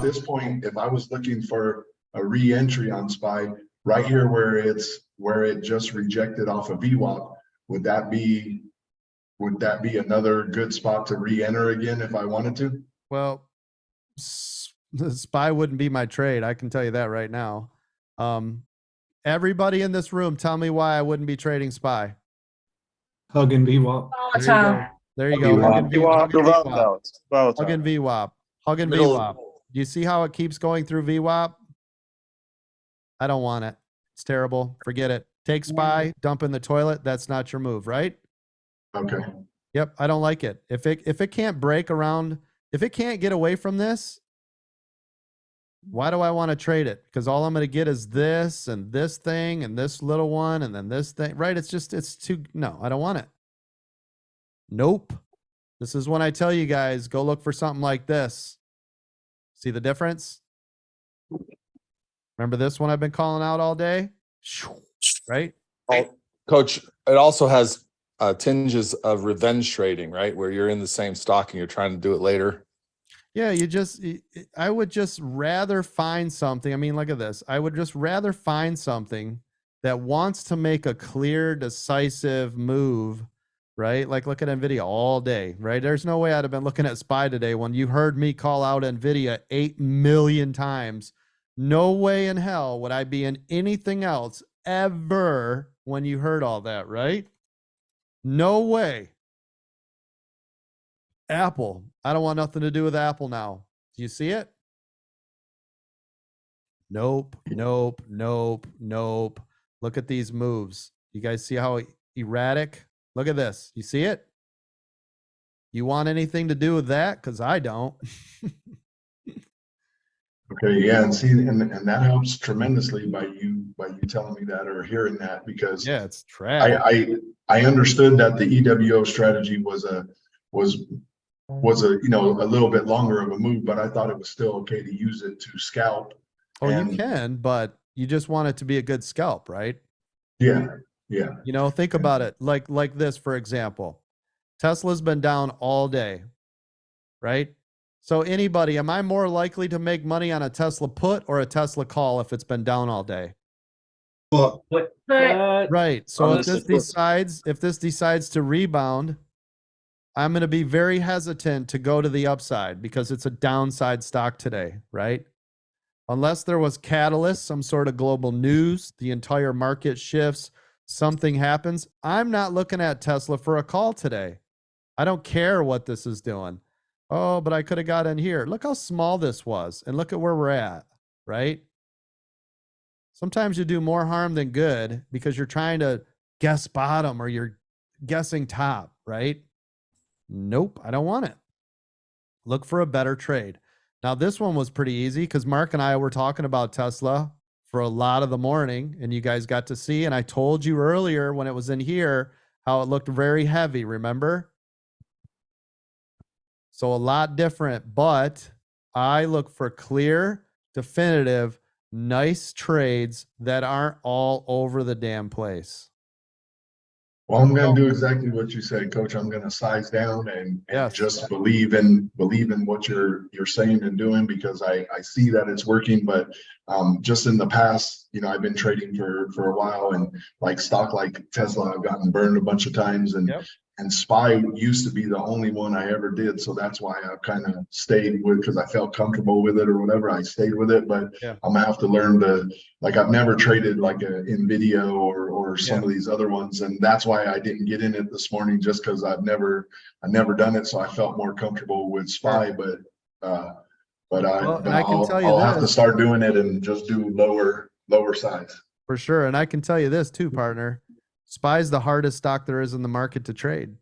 this point, if I was looking for a re-entry on SPY right here where it just rejected off of VWAP, would that be another good spot to re-enter again if I wanted to? Well, the SPY wouldn't be my trade. I can tell you that right now. Everybody in this room, tell me why I wouldn't be trading SPY. Hugging VWAP. There you go. There you go. Hugging VWAP. Hugging VWAP. Hugging VWAP. Do you see how it keeps going through VWAP? I don't want it. It's terrible. Forget it. Take SPY, dump in the toilet. That's not your move, right? Okay. Yep. I don't like it. If it can't break around, if it can't get away from this, why do I want to trade it? Because all I'm going to get is this and this thing and this little one and then this thing, right? It's too, no, I don't want it. Nope. This is when I tell you guys, go look for something like this. See the difference? Remember this one I've been calling out all day? Right? Oh, Coach, it also has tinges of revenge trading, right? Where you're in the same stock and you're trying to do it later. Yeah, I would just rather find something. I mean, look at this. I would just rather find something that wants to make a clear, decisive move, right? Like look at NVIDIA all day, right? There's no way I'd have been looking at SPY today when you heard me call out NVIDIA 8 million times. No way in hell would I be in anything else ever when you heard all that, right? No way. Apple. I don't want nothing to do with Apple now. Do you see it? Nope, nope, nope, nope. Look at these moves. You guys see how erratic? Look at this. You see it? You want anything to do with that? Because I don't. Okay, yeah, and see, and that helps tremendously by you telling me that or hearing that, because yeah, it's trash. I understood that the EWO strategy was a a little bit longer of a move, but I thought it was still okay to use it to scalp. Oh, you can, but you just want it to be a good scalp, right? Yeah, yeah. You know, think about it like this, for example. Tesla's been down all day, right? So anybody, am I more likely to make money on a Tesla put or a Tesla call if it's been down all day? Right. So if this decides to rebound, I'm going to be very hesitant to go to the upside because it's a downside stock today, right? Unless there was catalyst, some sort of global news, the entire market shifts, something happens. I'm not looking at Tesla for a call today. I don't care what this is doing. Oh, but I could have got in here. Look how small this was and look at where we're at, right? Sometimes you do more harm than good because you're trying to guess bottom or you're guessing top, right? Nope, I don't want it. Look for a better trade. Now, this one was pretty easy because Mark and I were talking about Tesla for a lot of the morning, and you guys got to see, and I told you earlier when it was in here how it looked very heavy, remember? So a lot different, but I look for clear, definitive, nice trades that aren't all over the damn place. Well, I'm going to do exactly what you said, Coach. I'm going to size down and Yes. just believe in what you're saying and doing, because I see that it's working. But just in the past, I've been trading for a while, and like stock like Tesla, I've gotten burned a bunch of times, and and SPY used to be the only one I ever did. So that's why I've kind of stayed with, because I felt comfortable with it or whatever. I stayed with it, but I'm gonna have to learn to, like, I've never traded like a NVIDIA or some of these other ones. And that's why I didn't get in it this morning, just because I've never done it. So I felt more comfortable with SPY, but I'll have to start doing it and just do lower size. For sure. And I can tell you this too, partner. SPY is the hardest stock there is in the market to trade.